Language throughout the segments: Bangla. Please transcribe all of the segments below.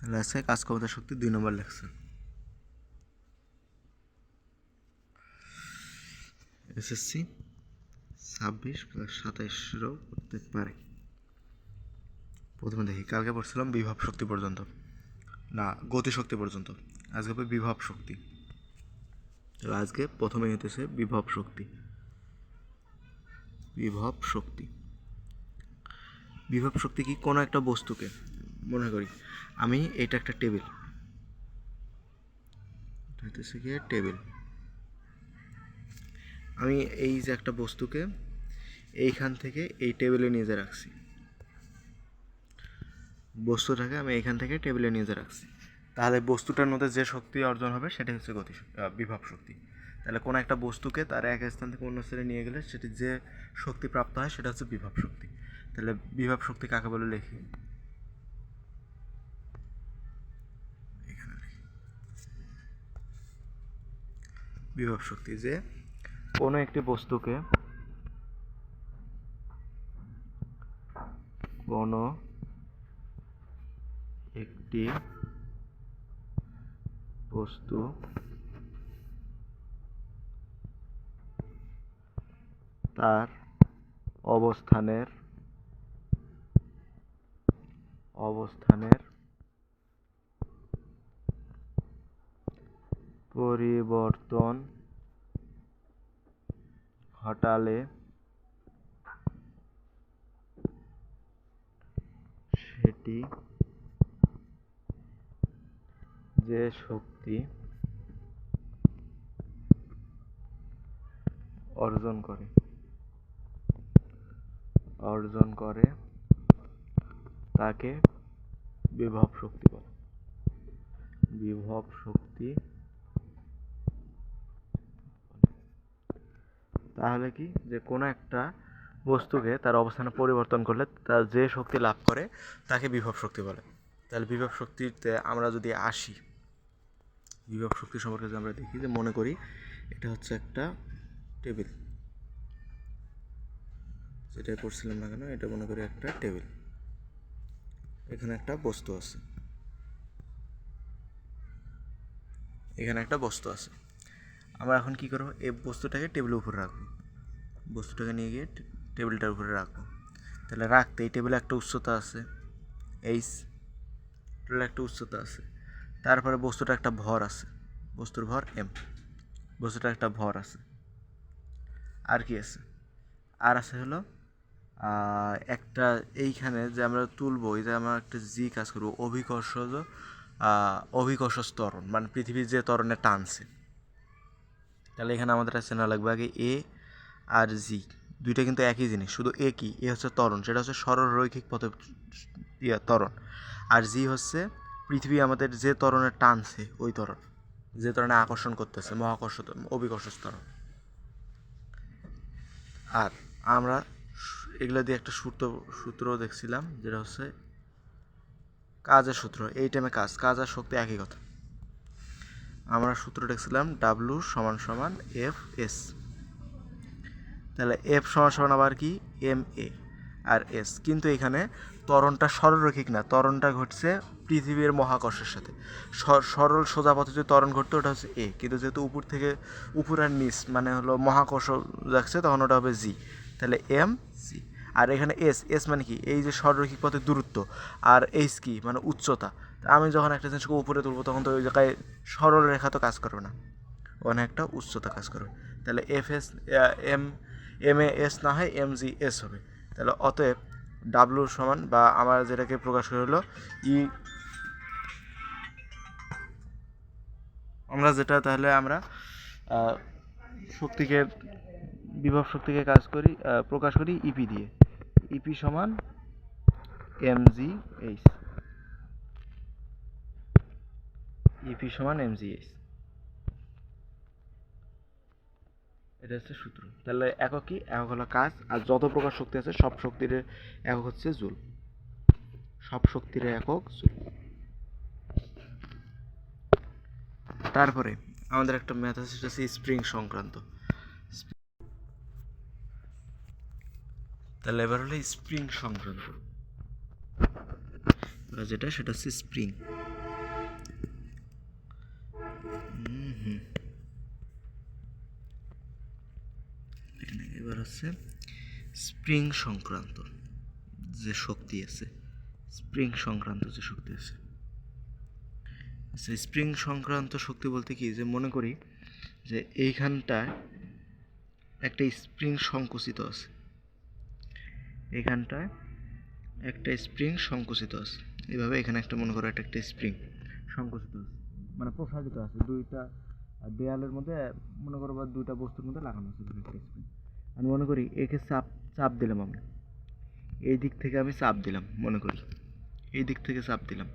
তাহলে আছে কাজ ক্ষমতা শক্তি 2 নম্বর লেখছে। এসএসসি 26+27 করতে পারে। প্রথমে দেখি, কালকে পড়ছিলাম বিভব শক্তি পর্যন্ত, না গতিশক্তি পর্যন্ত। আজকে হবে বিভব শক্তি। তো আজকে প্রথমে হইতেছে বিভব শক্তি। বিভব শক্তি, বিভব শক্তি কি? কোনো একটা বস্তুকে, মনে করি আমি এটা একটা টেবিল, হইতেছে কি টেবিল। আমি এই যে একটা বস্তুকে এইখান থেকে এই টেবিলে নিয়ে যে রাখছি, বস্তুটাকে আমি এইখান থেকে টেবিলে নিয়ে যে রাখছি, তাহলে বস্তুটার মধ্যে যে শক্তি অর্জন হবে সেটা হচ্ছে বিভব শক্তি। তাহলে কোনো একটা বস্তুকে তার এক স্থান থেকে অন্য স্থানে নিয়ে গেলে সেটি যে শক্তি প্রাপ্ত হয় সেটা হচ্ছে বিভব শক্তি। তাহলে বিভব শক্তি কাকে বলে লিখি? বিভব শক্তি যে কোনো একটি বস্তুকে, কোনো একটি বস্তু তার অবস্থানের পরিবর্তন ঘটালে সেটি যে শক্তি অর্জন করে তাকে বিভব শক্তি বলে। বিভব শক্তি। তাহলে কি, যে কোনো একটা বস্তুকে তার অবস্থানে পরিবর্তন করলে তার যে শক্তি লাভ করে তাকে বিভব শক্তি বলে। তাহলে বিভব শক্তিতে আমরা যদি আসি, বিভব শক্তি সম্পর্কে যদি আমরা দেখি, যে মনে করি এটা হচ্ছে একটা টেবিল, যেটা করছিলাম না কেন, এটা মনে করি একটা টেবিল, এখানে একটা বস্তু আছে, এখানে একটা বস্তু আছে। আমরা এখন কি করবো? এই বস্তুটাকে টেবিলের উপরে রাখবো, বস্তুটাকে নিয়ে গিয়ে টেবিলটার উপরে রাখবো। তাহলে রাখতে এই টেবিলে একটা উচ্চতা আছে এইচ, টেবিলের একটা উচ্চতা আছে, তারপরে বস্তুটা একটা ভর আছে, বস্তুর ভর এম, বস্তুটা একটা ভর আছে। আর কি আছে? আর আছে হলো একটা, এইখানে যে আমরা তুলবো, এই যে আমরা একটা জি কাজ করবো, অভিকর্ষ ত্বরণ, মানে পৃথিবীর যে ত্বরণে টানছে। তাহলে এখানে আমাদের আছে না লাগবে আগে এ আর জি, দুইটা কিন্তু একই জিনিস, শুধু এ কি, এ হচ্ছে ত্বরণ, সেটা হচ্ছে সরল রৈখিক পথে ত্বরণ, আর জি হচ্ছে পৃথিবী আমাদের যে ত্বরণে টানছে, ওই ত্বরণ, যে ত্বরণে আকর্ষণ করতেছে, মহাকর্ষ অভিকর্ষ ত্বরণ। আর আমরা এগুলো দিয়ে একটা সূত্র দেখছিলাম, যেটা হচ্ছে কাজের সূত্র। এই টাইমে কাজ আর শক্তি একই কথা। আমরা সূত্র দেখছিলাম ডাব্লু সমান সমান এফ এস। তাহলে এফ সমান সমান আবার কি এম এ আর এস, কিন্তু এখানে ত্বরণটা সরলরৈখিক না, ত্বরণটা ঘটছে পৃথিবীর মহাকর্ষের সাথে। সরল সোজা পথে যে ত্বরণ ঘটতো ওটা হচ্ছে এ, কিন্তু যেহেতু উপর থেকে উপর আর নিচ মানে হলো মহাকর্ষ যাচ্ছে, তখন ওটা হবে জি। তাহলে এম জি। আর এখানে এস, এস মানে কি, এই যে সরলরৈখিক পথের দূরত্ব, আর এইচ কি মানে উচ্চতা। আমি যখন একটা জিনিসকে উপরে তুলবো তখন তো ওই জায়গায় সরল রেখা তো কাজ করবে না, ওখানে একটা উচ্চতা কাজ করবে। তাহলে F S M M A S না হয় এম জি এস হবে। তাহলে অতএব ডাব্লু সমান, বা আমার যেটাকে প্রকাশ করে হলো ই, আমরা যেটা, তাহলে আমরা শক্তিকে, বিভব শক্তিকে প্রকাশ করি ইপি দিয়ে। ইপি সমান এম জি এইচ, ইপি সমান এম জি এইচ, এটা হচ্ছে সূত্র। তাহলে একক কি? একক হলো কাজ, আর যত প্রকার শক্তি আছে সব শক্তির একক হচ্ছে জুল, সব শক্তির একক জুল। তারপরে আমাদের একটা ম্যাথ আছে, সেটা হচ্ছে স্প্রিং সংক্রান্ত। তাহলে এবার হলো স্প্রিং সংক্রান্ত, যেটা সেটা হচ্ছে স্প্রিং। এবার হচ্ছে স্প্রিং সংক্রান্ত যে শক্তি আছে, স্প্রিং সংক্রান্ত যে শক্তি আছে, স্প্রিং সংক্রান্ত শক্তি বলতে কি, যে মনে করি যে এইখানটায় একটা স্প্রিং সংকুচিত আছে, এইখানটায় একটা স্প্রিং সংকুচিত আছে, এইভাবে এখানে একটা মনে করো একটা স্প্রিং সংকুচিত আছে, মানে প্রসারিত আছে, দুইটা দেয়ালের মধ্যে মনে করো বা দুইটা বস্তুর মধ্যে লাগানো আছে একটা স্প্রিং। আমি মনে করি একে চাপ দিলাম, আমরা এই দিক থেকে আমি চাপ দিলাম, মনে করি এই দিক থেকে চাপ দিলাম,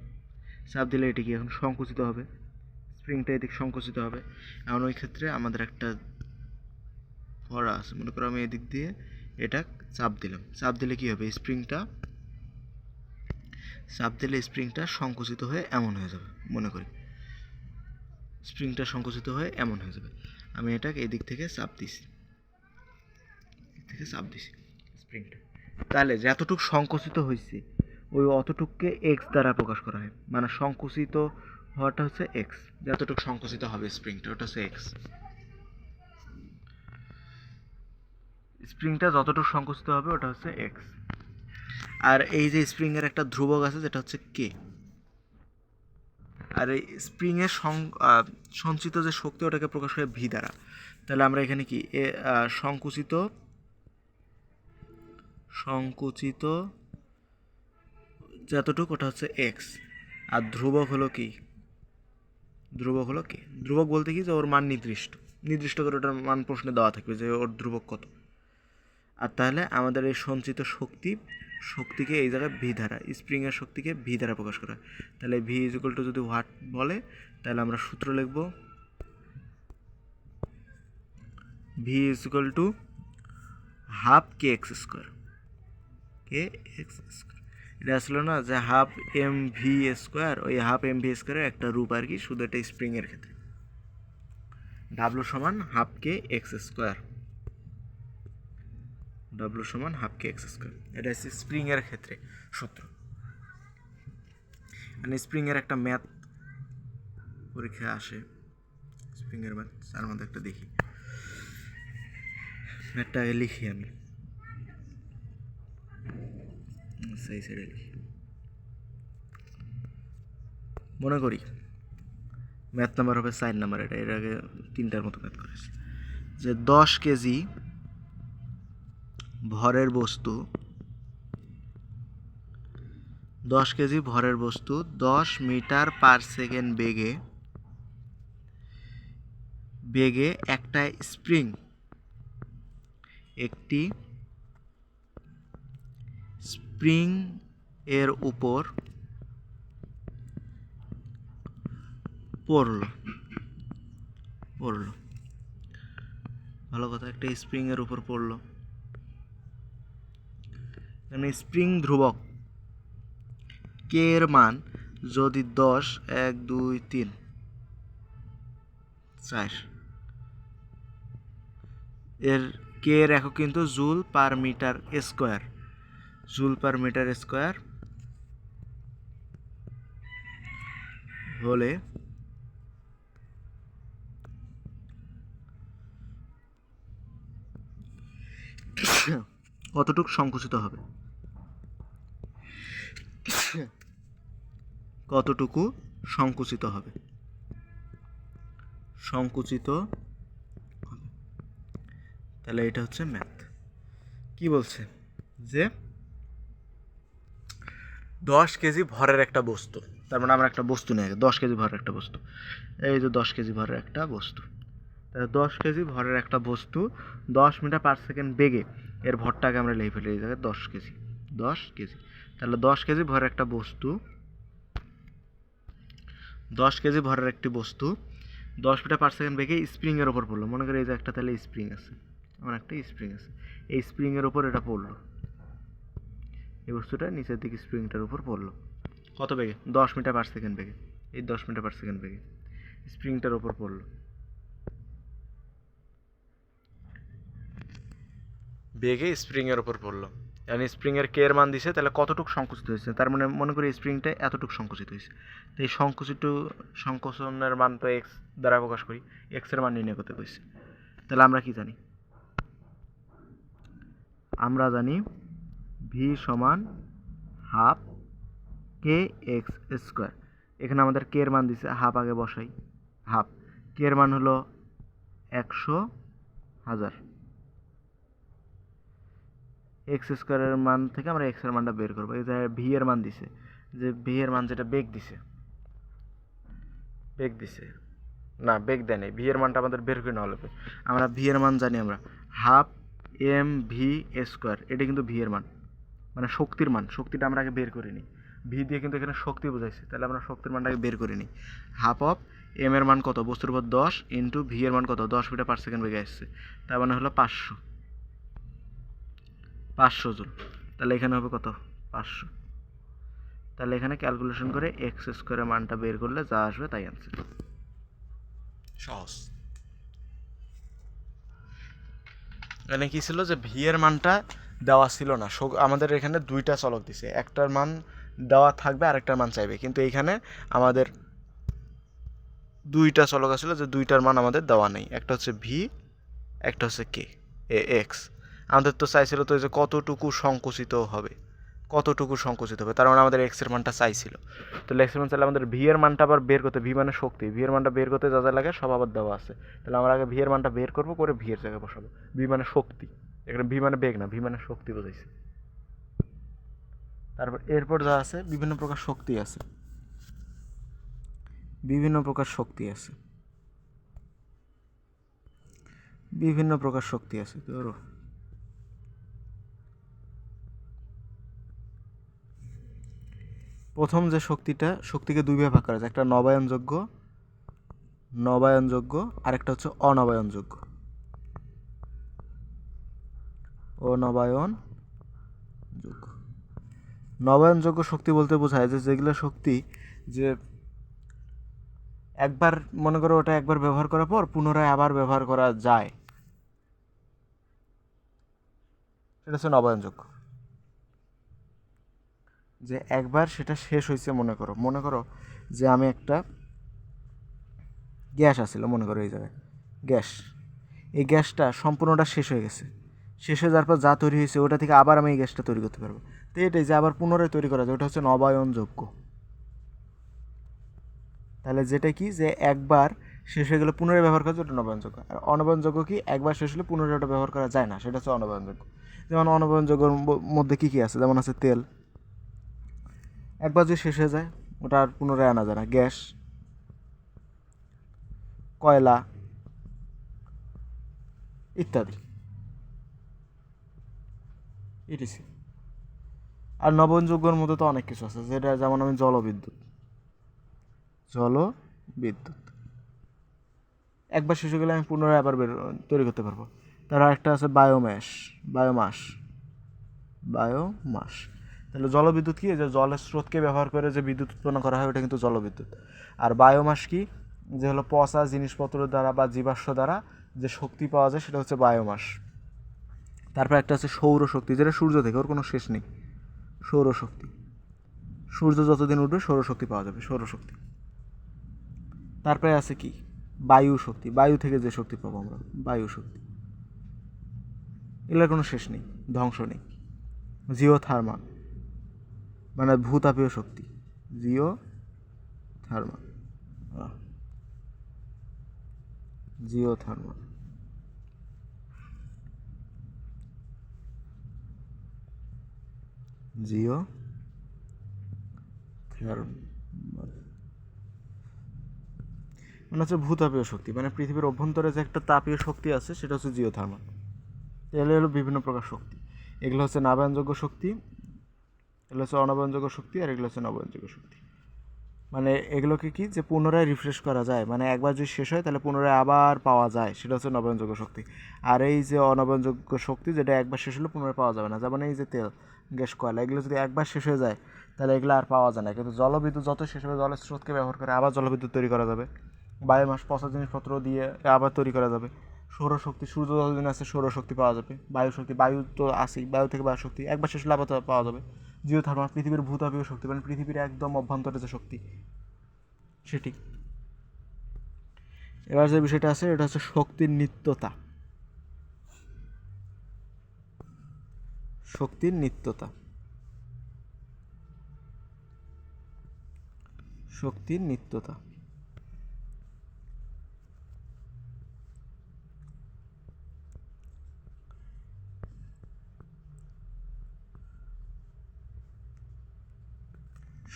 চাপ দিলে এটি কি এখন সংকুচিত হবে, স্প্রিংটা এদিক সংকুচিত হবে। এখন ওই ক্ষেত্রে আমাদের একটা ফড়া আছে, মনে করো আমি এদিক দিয়ে এটা চাপ দিলাম, চাপ দিলে কি হবে, স্প্রিংটা চাপ দিলে স্প্রিংটা সংকুচিত হয়ে এমন হয়ে যাবে, মনে করি স্প্রিংটা সংকুচিত হয়ে এমন হয়ে যাবে। আমি এটাকে এদিক থেকে চাপ দিছি, স্প্রিংটা, তাহলে যতটুকু সংকুচিত হয়েছে ওই অতটুকুকে এক্স দ্বারা প্রকাশ করা হয়, মানে সংকুচিত হওয়াটা হচ্ছে এক্স, যতটুকু সংকুচিত হবে স্প্রিংটা ওটা হচ্ছে এক্স, স্প্রিংটা যতটুকু সংকুচিত হবে ওটা হচ্ছে এক্স। আর এই যে স্প্রিংয়ের একটা ধ্রুবক আছে যেটা হচ্ছে কে, আর এই স্প্রিংয়ের সঞ্চিত যে শক্তি ওটাকে প্রকাশ করে ভি দ্বারা। তাহলে আমরা এখানে কি সংকুচিত যতটুকু ওটা হচ্ছে এক্স, আর ধ্রুবক হলো কি, ধ্রুবক বলতে কি যে ওর মান নির্দিষ্ট করে ওটার মান প্রশ্নে দেওয়া থাকবে যে ওর ধ্রুবক কত। আর তাহলে আমাদের এই সঞ্চিত শক্তিকে এই জায়গায় ভি দ্বারা, স্প্রিংয়ের শক্তিকে ভি দ্বারা প্রকাশ করা। তাহলে ভি ইজ ইকুয়াল টু যদি হোয়াট বলে তাহলে আমরা সূত্র লিখব V is equal to half K x square, এটা আসলো না যে হাফ এম ভি স্কোয়ার, ওই হাফ এম ভি স্কোয়ারের একটা রূপ আর কি, শুধু এটা স্প্রিংয়ের ক্ষেত্রে ডাব্লু সমান হাফ কে এক্স স্কোয়ার, ডাব্লু সমান হাফ কে এক্স স্কোয়ার, এটা হচ্ছে স্প্রিংয়ের ক্ষেত্রে সূত্র। মানে স্প্রিংয়ের একটা ম্যাথ পরীক্ষা আসে, স্প্রিংয়ের ম্যাথ, তার মধ্যে একটা দেখি, ম্যাথটা আগে লিখি আমি, সেই সাইডে লিখি, মনে করি ম্যাথ নাম্বার হবে 4 নাম্বার, এটা এর আগে 3টার মতো ম্যাথ করেছি, যে 10 কেজি ভরের বস্তু 10 মিটার পার সেকেন্ড বেগে একটা স্প্রিং এর উপর পড়লো, ভালো কথা, একটা স্প্রিং এর উপর পড়লো, মানে স্প্রিং ধ্রুবক কে এর মান যদি 10, 1, 2, 3, 4, এর কে এর একক কিন্তু জুল পার মিটার স্কোয়ার হলে কতটুকু সংকুচিত হবে, তাহলে এটা হচ্ছে ম্যাথ। কি বলছে যে 10 কেজি ভরের একটা বস্তু, তার মানে আমরা একটা বস্তু নিয়ে 10 কেজি ভরের একটা বস্তু, এই যে 10 কেজি ভরের একটা বস্তু, তাহলে 10 কেজি ভরের একটা বস্তু 10 মিটার পার সেকেন্ড বেগে, এর ভরটাকে আমরা লিখে ফেলি এই জায়গায় 10 কেজি, তাহলে 10 কেজি ভরের একটা বস্তু, 10 কেজি ভরের একটি বস্তু 10 মিটার পার সেকেন্ড বেগে স্প্রিংয়ের ওপর পড়লো, মনে করি এই যে একটা তাহলে স্প্রিং আছে, আমার একটা স্প্রিং আছে, এই স্প্রিংয়ের ওপর এটা পড়লো, এই বস্তুটা নিচের দিকে স্প্রিংটার উপর পড়লো, কত বেগে, 10 মিটার পার সেকেন্ড বেগে, এই 10 মিটার পার সেকেন্ড বেগে স্প্রিংটার উপর পড়লো, বেগে স্প্রিংয়ের উপর পড়লো, মানে স্প্রিংয়ের কে এর মান দিছে, তাহলে কতটুকু সংকুচিত হয়েছে, তার মানে মনে করি স্প্রিংটা এতটুকু সংকুচিত হয়েছে, তো এই সংকোচনের মান তো এক্স দ্বারা প্রকাশ করি, এক্স এর মান নির্ণয় করতে কইছে, তাহলে আমরা কি জানি, আমরা জানি ভি সমান হাফ কে এক্স স্কোয়ার। এখানে আমাদের কে এর মান দিছে, হাফ আগে বসাই। হাফ কে এর মান হলো 100,000। এক্স স্কোয়ারের মান থেকে আমরা এক্স এর মানটা বের করবো। এই যে ভি এর মান দিছে, যে ভি এর মান যেটা বেগ দিছে না, বেগ দেয় নাই, ভি এর মানটা আমাদের বের করে নেওয়া লাগবে। আমরা ভি এর মান জানি, আমরা হাফ এম ভি স্কোয়ার, এটা কিন্তু ভি এর মান, মানে শক্তির মান। শক্তিটা আমরা আগে বের করে নিই, ভি দিয়ে কিন্তু এখানে শক্তি বোঝাইছে, তাহলে আমরা শক্তির মানটাকে বের করে নিই। হাফ অফ এম এর মান কত, বস্তুর উপর 10 ইন্টু ভি এর মান কত, 10 মিটার পার সেকেন্ড বেগে আসছে, তার মানে হলো 500 জুল। তাহলে এখানে হবে কত, 500। তাহলে এখানে ক্যালকুলেশন করে এক্স স্কোয়ারের মানটা বের করলে যা আসবে তাই আনসার। সহজ। এখানে কি ছিল, যে ভি এর মানটা দেওয়া ছিল না, আমাদের এখানে দুইটা চলক দিছে, একটার মান দেওয়া থাকবে আরেকটার মান চাইবে, কিন্তু এইখানে আমাদের দুইটা চলক আছিল, যে দুইটার মান আমাদের দেওয়া নেই, একটা হচ্ছে ভি, একটা হচ্ছে কে এক্স। আমাদের তো চাইছিল তো যে কতটুকু সংকুচিত হবে, তার মানে আমাদের এক্স এর মানটা চাইছিল। তাহলে এক্স এর মান চাইলে আমাদের ভি এর মানটা আবার বের করতে, ভি মানে শক্তি, ভি এর মানটা বের করতে যা যা লাগে সব আবার দেওয়া আছে। তাহলে আমরা আগে ভি এর মানটা বের করবো, করে ভি এর জায়গায় বসাবো। ভি মানে শক্তি, এখানে ভি মানে বেগ না, ভি মানে শক্তি বোঝাইছে। তারপর এরপর যা আছে, বিভিন্ন প্রকার শক্তি আছে, ধরো প্রথম যে শক্তিকে দুই ভাগে ভাগ করা যায়, একটা নবায়নযোগ্য আর একটা হচ্ছে অনবায়নযোগ্য। নবায়নযোগ্য শক্তি বলতে বোঝায় যে যেগুলো শক্তি যে একবার, মনে করো ওটা একবার ব্যবহার করার পর পুনরায় আবার ব্যবহার করা যায়, সেটা হচ্ছে নবায়নযোগ্য। যে একবার সেটা শেষ হয়েছে, মনে করো যে আমি একটা গ্যাস আছিল, মনে করো এই জায়গায় এই গ্যাসটা সম্পূর্ণটা শেষ হয়ে গেছে, শেষ হয়ে যাওয়ার পর যা তৈরি হয়েছে ওটা থেকে আবার আমি এই গ্যাসটা তৈরি করতে পারবো। তো এটাই যে আবার পুনরায় তৈরি করা যায়, ওটা হচ্ছে নবায়নযোগ্য। তাহলে যেটা কি, যে একবার শেষ হয়ে গেলে পুনরায় ব্যবহার করা যায়, ওটা নবায়নযোগ্য। আর অনবায়নযোগ্য কি, একবার শেষ হলে পুনরায় ওটা ব্যবহার করা যায় না, সেটা হচ্ছে অনবায়নযোগ্য। যেমন অনবায়নযোগ্যের মধ্যে কী কী আছে, যেমন আছে তেল, একবার যদি শেষ হয়ে যায় ওটা আর পুনরায় আনা যায় না। গ্যাস, কয়লা ইত্যাদি, ইটিসি। আর নবায়নযোগ্যের মধ্যে তো অনেক কিছু আছে, যেটা যেমন আমি জলবিদ্যুৎ একবার শেষ হয়ে গেলে আমি পুনরায় আবার তৈরি করতে পারবো। তার একটা আছে বায়োমাস। তাহলে জলবিদ্যুৎ কি, যে জলের স্রোতকে ব্যবহার করে যে বিদ্যুৎ উৎপন্ন করা হয় ওটা কিন্তু জলবিদ্যুৎ। আর বায়োমাস কি, যে হলো পচা জিনিসপত্র দ্বারা বা জীবাশ্ম দ্বারা যে শক্তি পাওয়া যায় সেটা হচ্ছে বায়োমাস। তারপর একটা আছে সৌরশক্তি, যেটা সূর্য থেকে, ওর কোনো শেষ নেই, সৌরশক্তি, সূর্য যতদিন উঠবে সৌরশক্তি পাওয়া যাবে, সৌরশক্তি। তারপরে আছে কি, বায়ু শক্তি, বায়ু থেকে যে শক্তি পাবো আমরা, বায়ু শক্তি, এগুলোর কোনো শেষ নেই, ধ্বংস নেই। জিওথার্মাল মানে ভূতাপীয় শক্তি, জিওথার্মাল মানে হচ্ছে ভূতাপীয় শক্তি, মানে পৃথিবীর অভ্যন্তরে যে একটা তাপীয় শক্তি আছে সেটা হচ্ছে জিওথার্মাল। এগুলো হলো বিভিন্ন প্রকার শক্তি। এগুলো হচ্ছে নাবায়নযোগ্য শক্তি, এগুলো হচ্ছে অনবায়নযোগ্য শক্তি, আর এগুলো হচ্ছে নবায়নযোগ্য শক্তি। মানে এগুলোকে কি, যে পুনরায় রিফ্রেশ করা যায়, মানে একবার যদি শেষ হয় তাহলে পুনরায় আবার পাওয়া যায়, সেটা হচ্ছে নবায়নযোগ্য শক্তি। আর এই যে অনবায়নযোগ্য শক্তি, যেটা একবার শেষ হলে পুনরায় পাওয়া যাবে না, যেমন এই যে তেল, গ্যাস, কয়লা, এগুলো যদি একবার শেষ হয়ে যায় তাহলে এগুলো আর পাওয়া যায় না। কিন্তু জলবিদ্যুৎ যত শেষ হবে, জলের স্রোতকে ব্যবহার করে আবার জলবিদ্যুৎ তৈরি করা যাবে, বায়োমাস পচা জিনিসপত্র দিয়ে আবার তৈরি করা যাবে। সৌরশক্তি, সূর্য যতদিন আছে সৌরশক্তি পাওয়া যাবে। বায়ু শক্তি, বায়ু তো আসেই, বায়ু থেকে বায়ু শক্তি একবার শেষ হলে আবার পাওয়া যাবে। জিওথার্মাল, পৃথিবীর ভূতাপীয় শক্তি, মানে পৃথিবীর একদম অভ্যন্তরে যে শক্তি সেটি। এবার যে বিষয়টা আছে এটা হচ্ছে শক্তির নিত্যতা। শক্তির নিত্যতা। শক্তির নিত্যতা।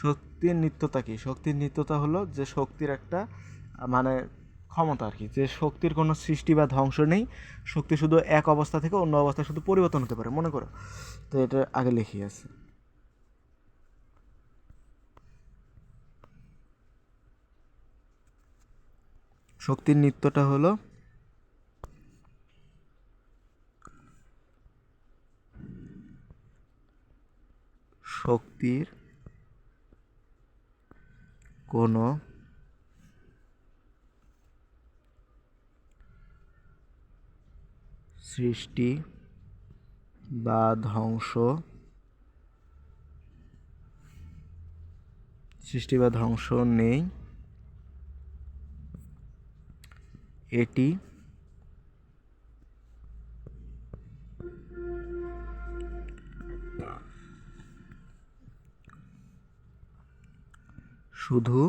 শক্তির নিত্যতা কি? শক্তির নিত্যতা হলো যে শক্তির একটা মানে ক্ষমতা আর কি, যে শক্তির কোনো সৃষ্টি বা ধ্বংস নেই, শক্তি শুধু এক অবস্থা থেকে অন্য অবস্থায় শুধু পরিবর্তন হতে পারে, মনে করো। তো এটা আগে লিখি আছে। শক্তির নিত্যটা হলো শক্তির কোনো সৃষ্টি বা ধ্বংস নেই, এটি শুধু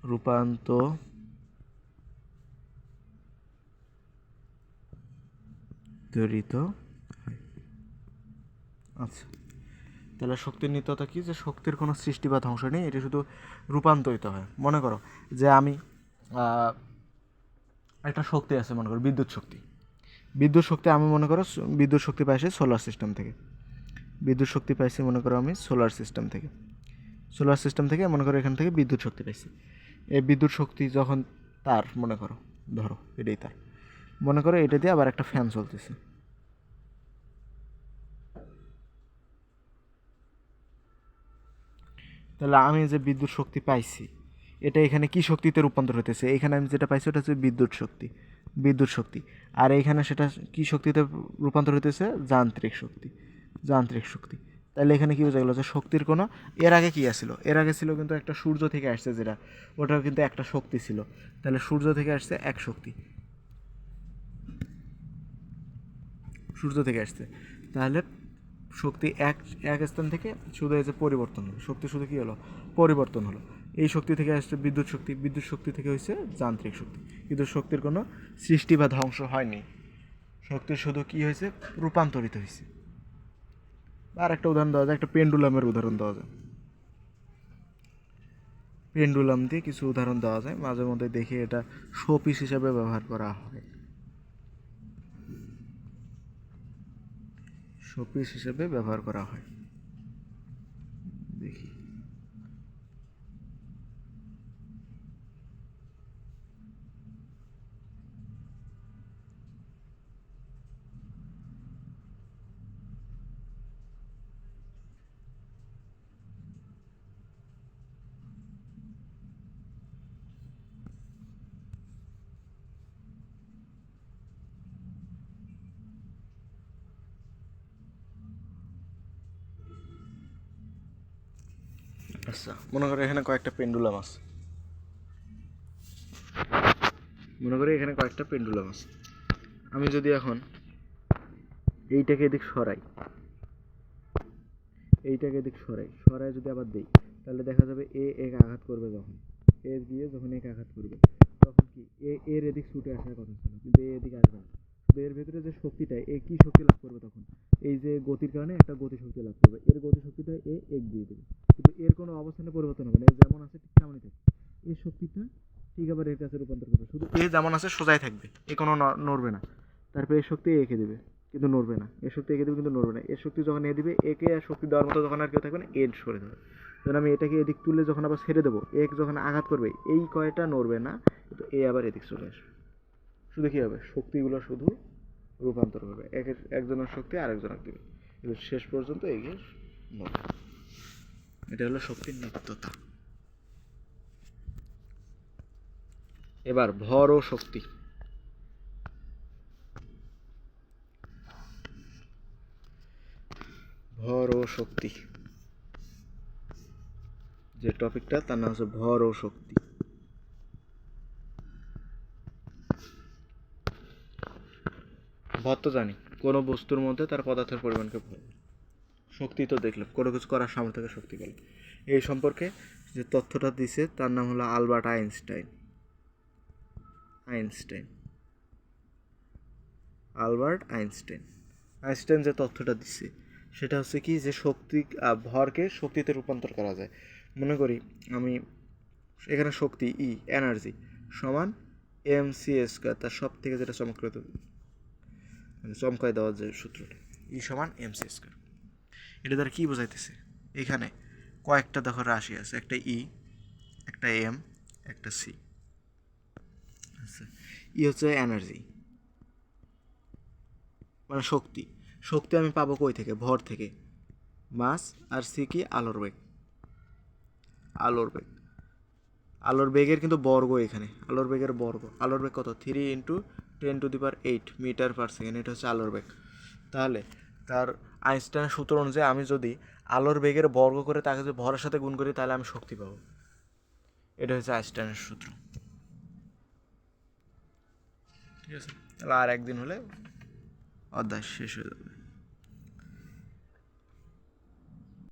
রূপান্তরিত হয়। আচ্ছা, তাহলে শক্তির নিত্যতা কি? যে শক্তির কোনো সৃষ্টি বা ধ্বংস নেই, এটি শুধু রূপান্তরিত হয়। মনে করো যে আমি একটা শক্তি আছে, মনে করো বিদ্যুৎ শক্তি। বিদ্যুৎ শক্তি আমি মনে করো বিদ্যুৎ শক্তি পাইছি সোলার সিস্টেম থেকে। বিদ্যুৎ শক্তি পাইছি মনে করো আমি সোলার সিস্টেম থেকে। সোলার সিস্টেম থেকে মনে করো এখান থেকে বিদ্যুৎ শক্তি পাইছি। এই বিদ্যুৎ শক্তি যখন তার মনে করো, ধরো এটাই তার, মনে করো এটা দিয়ে আবার একটা ফ্যান চলতেছে। তাহলে আমি যে বিদ্যুৎ শক্তি পাইছি, এটা এখানে কি শক্তিতে রূপান্তর হতেছে? এখানে আমি যেটা পাইছি ওটা হচ্ছে বিদ্যুৎ শক্তি। বিদ্যুৎ শক্তি। আর এইখানে সেটা কি শক্তিতে রূপান্তর হতেছে? যান্ত্রিক শক্তি। যান্ত্রিক শক্তি। তাহলে এখানে কি বোঝা গেল যে শক্তির কোনো, এর আগে কি আসছিল? এর আগে ছিল কিন্তু একটা সূর্য থেকে আসছে, যেটা ওটাও কিন্তু একটা শক্তি ছিল। তাহলে সূর্য থেকে আসছে এক শক্তি, সূর্য থেকে আসছে। তাহলে শক্তি এক স্থান থেকে শুধু এই যে পরিবর্তন হলো, শক্তি শুধু কী হলো? পরিবর্তন হলো। এই শক্তি থেকে আসছে বিদ্যুৎ শক্তি, বিদ্যুৎ শক্তি থেকে হয়েছে যান্ত্রিক শক্তি। কিন্তু শক্তির কোনো সৃষ্টি বা ধ্বংস হয়নি, শক্তির শুধু কী হয়েছে? রূপান্তরিত হয়েছে। আর একটা উদাহরণ দেওয়া যায়, একটা পেন্ডুলামের উদাহরণ দেওয়া যায়। পেন্ডুলাম দিয়ে কিছু উদাহরণ দেওয়া যায়, মাঝে মধ্যে দেখি এটা শোপিস হিসাবে ব্যবহার করা হয়। শোপিস হিসেবে ব্যবহার করা হয়, দেখি। আচ্ছা, মনে করো এখানে কয়েকটা পেন্ডুলাম আছে। মনে করি এখানে কয়েকটা পেন্ডুলাম আছে। আমি যদি এখন এইটাকে এদিক সরাই, এইটাকে এদিক সরাই যদি আবার দিই, তাহলে দেখা যাবে এক আঘাত করবে, যখন গিয়ে যখন এক আঘাত করবে, তখন কি এর এদিক ছুটে আসার কথা ছিল, কিন্তু এদিকে আসবে না। তো এর ভেতরে যে শক্তিটা, কি শক্তি লাভ করবে তখন? এই যে গতির কারণে একটা গতিশক্তি লাভ করবে, এর গতিশক্তিটা এক দিয়ে দেবে, কিন্তু এর কোনো অবস্থানে পরিবর্তন হবে না, যেমন আছে ঠিক তেমনই থাকবে। এই শক্তিটা ঠিক আবার এর কাছে রূপান্তর করবে, শুধু যেমন আছে সোজাই থাকবে, কোনো নড়বে না। তারপরে এই শক্তি একে দেবে, কিন্তু নড়বে না। এর শক্তি একে দেবে, কিন্তু নড়বে না। এর শক্তি যখন দিবে, একে আর শক্তি দেওয়ার মতো যখন আর কেউ থাকবে না, এর সরে দেবে। যখন আমি এটাকে এদিক তুলে যখন আবার ছেড়ে দেবো, এক যখন আঘাত করবে, এই কয়টা নড়বে না, কিন্তু আবার এদিক চলে আসবে। শুধু কী হবে? শক্তিগুলো শুধু রূপান্তর হবে, একজনের শক্তি আরেকজনের দিবে, কিন্তু শেষ পর্যন্ত এগিয়ে নড়বে। এটা হলো শক্তির নিত্যতা। এবার ভর ও শক্তি। ভর ও শক্তি, যে টপিকটা তার নাম হচ্ছে ভর ও শক্তি। ভর তো জানি, কোনো বস্তুর মধ্যে তার পদার্থের পরিমাণকে ভর। শক্তি তো দেখলাম, কোনো কিছু করার সামর্থ্যকে শক্তি বলে। এই সম্পর্কে যে তথ্যটা দিছে তার নাম হলো Albert Einstein. Albert Einstein Einstein যে তথ্যটা দিচ্ছে সেটা হচ্ছে কি, যে শক্তি ভরকে শক্তিতে রূপান্তর করা যায়। মনে করি আমি এখানে শক্তি ই এনার্জি সমান mc², তার সব থেকে যেটা চমকায় দেওয়ার যে সূত্রটা, ই সমান mc²। এটা দ্বারা কী বোঝাইতেছে, এখানে কয়েকটা দেখো রাশি আছে, একটা ই, একটা এম, একটা সি। আচ্ছা, ই হচ্ছে এনার্জি মানে শক্তি। শক্তি আমি পাবো কই থেকে? ভর থেকে। মাস। আর সি কি? আলোর বেগ। আলোর বেগের কিন্তু বর্গ এখানে, আলোর বেগের বর্গ। আলোর বেগ কত? 3 × 10⁸ মিটার/সেকেন্ড, এটা হচ্ছে আলোর বেগ। তাহলে তার আইনস্টাইনের সূত্র অনুযায়ী আমি যদি আলোর বেগের বর্গ করে তাকে যদি ভরের সাথে গুণ করি তাহলে আমি শক্তি পাবো। এটা হচ্ছে আইনস্টাইনের সূত্র। ঠিক আছে, তাহলে আর একদিন হলে অধ্যায় শেষ হয়ে যাবে।